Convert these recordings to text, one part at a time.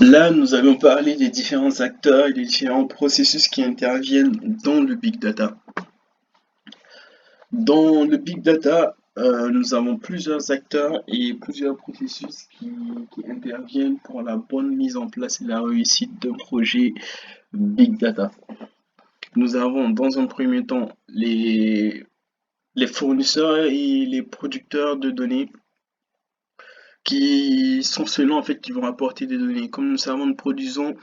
Là, nous allons parler des différents acteurs et des différents processus qui interviennent dans le big data. Dans le big data, nous avons plusieurs acteurs et plusieurs processus qui interviennent pour la bonne mise en place et la réussite d'un projet big data. Nous avons dans un premier temps les fournisseurs et les producteurs de données qui sont ceux-là en fait qui vont apporter des données. Comme nous savons, nous produisons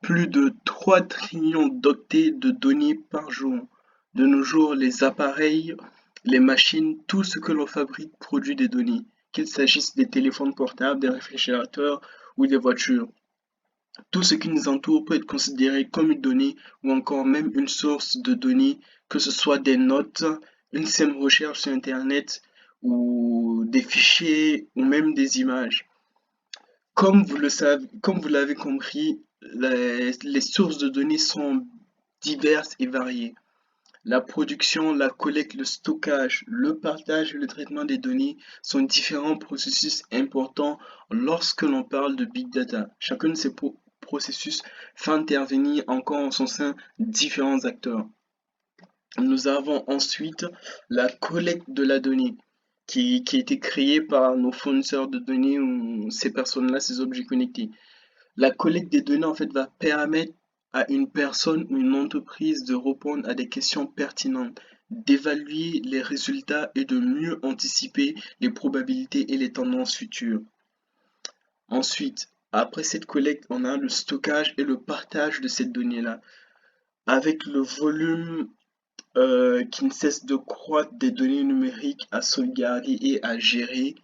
plus de 3 trillions d'octets de données par jour. De nos jours, les appareils, les machines, tout ce que l'on fabrique produit des données, qu'il s'agisse des téléphones portables, des réfrigérateurs ou des voitures. Tout ce qui nous entoure peut être considéré comme une donnée ou encore même une source de données, que ce soit des notes, une simple recherche sur Internet ou des fichiers ou même des images. Comme vous le savez, comme vous l'avez compris, les sources de données sont diverses et variées. La production, la collecte, le stockage, le partage et le traitement des données sont différents processus importants lorsque l'on parle de big data. Chacun de ces processus fait intervenir encore en son sein différents acteurs. Nous avons ensuite la collecte de la donnée qui a été créée par nos fournisseurs de données ou ces personnes-là, ces objets connectés. La collecte des données en fait va permettre à une personne ou une entreprise de répondre à des questions pertinentes, d'évaluer les résultats et de mieux anticiper les probabilités et les tendances futures. Ensuite, après cette collecte, on a le stockage et le partage de ces données-là. Avec le volume qui ne cesse de croître des données numériques à sauvegarder et à gérer,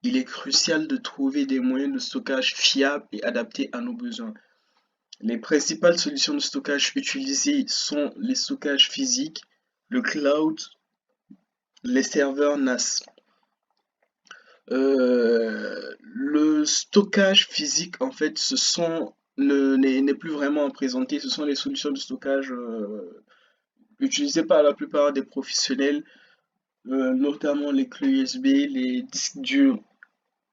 il est crucial de trouver des moyens de stockage fiables et adaptés à nos besoins. Les principales solutions de stockage utilisées sont les stockages physiques, le cloud, les serveurs NAS. Le stockage physique, en fait, n'est plus vraiment présenté. Ce sont les solutions de stockage utilisées par la plupart des professionnels, notamment les clés USB, les disques durs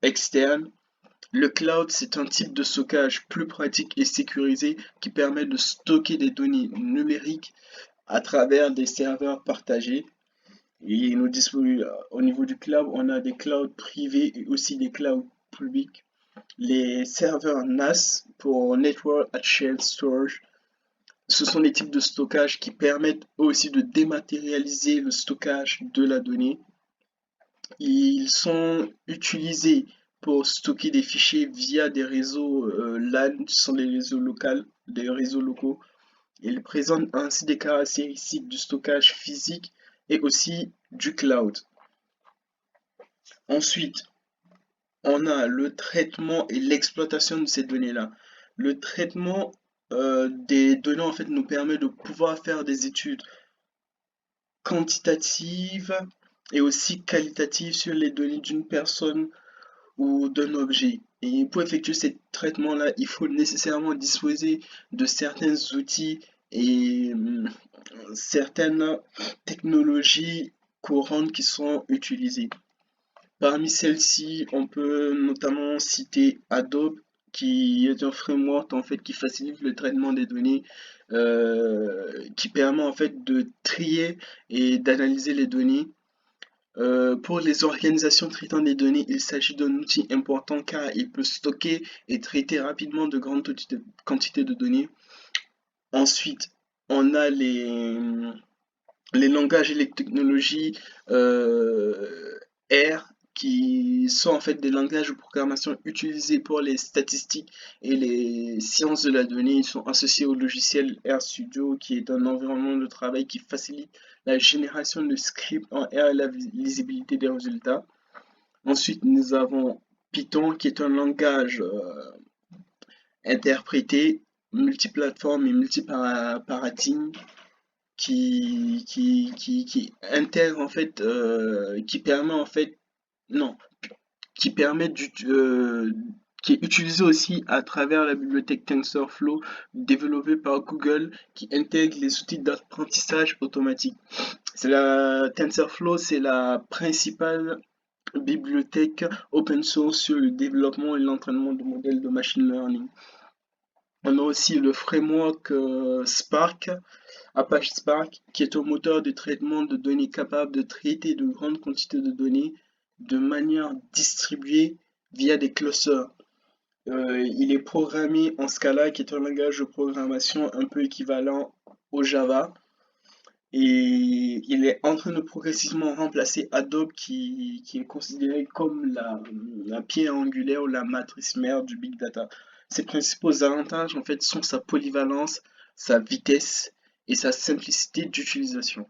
externes. Le cloud, c'est un type de stockage plus pratique et sécurisé qui permet de stocker des données numériques à travers des serveurs partagés. Et au niveau du cloud, on a des clouds privés et aussi des clouds publics. Les serveurs NAS pour Network Attached Storage, ce sont des types de stockage qui permettent aussi de dématérialiser le stockage de la donnée. Ils sont utilisés pour stocker des fichiers via des réseaux LAN, ce sont des réseaux locaux. Ils présentent ainsi des caractéristiques du stockage physique et aussi du cloud. Ensuite, on a le traitement et l'exploitation de ces données-là. Le traitement des données en fait nous permet de pouvoir faire des études quantitatives et aussi qualitatives sur les données d'une personne ou d'un objet. Et pour effectuer ces traitements-là, il faut nécessairement disposer de certains outils et certaines technologies courantes qui sont utilisées. Parmi celles-ci, on peut notamment citer Adobe, qui est un framework en fait qui facilite le traitement des données, qui permet en fait de trier et d'analyser les données. Pour les organisations traitant des données, il s'agit d'un outil important car il peut stocker et traiter rapidement de grandes quantités de données. Ensuite, on a les langages et les technologies R qui sont en fait des langages de programmation utilisés pour les statistiques et les sciences de la donnée. Ils sont associés au logiciel RStudio qui est un environnement de travail qui facilite la génération de scripts en R et la lisibilité des résultats. Ensuite, nous avons Python qui est un langage interprété multiplateforme et multiparadigme qui intègre en fait, qui permet en fait, non, qui permet qui est utilisé aussi à travers la bibliothèque TensorFlow développée par Google qui intègre les outils d'apprentissage automatique. TensorFlow, c'est la principale bibliothèque open source sur le développement et l'entraînement de modèles de machine learning. On a aussi le framework Spark, Apache Spark, qui est un moteur de traitement de données capable de traiter de grandes quantités de données de manière distribuée via des clusters. Il est programmé en Scala, qui est un langage de programmation un peu équivalent au Java. Et il est en train de progressivement remplacer Adobe, qui est considéré comme la pierre angulaire ou la matrice mère du big data. Ses principaux avantages, en fait, sont sa polyvalence, sa vitesse et sa simplicité d'utilisation.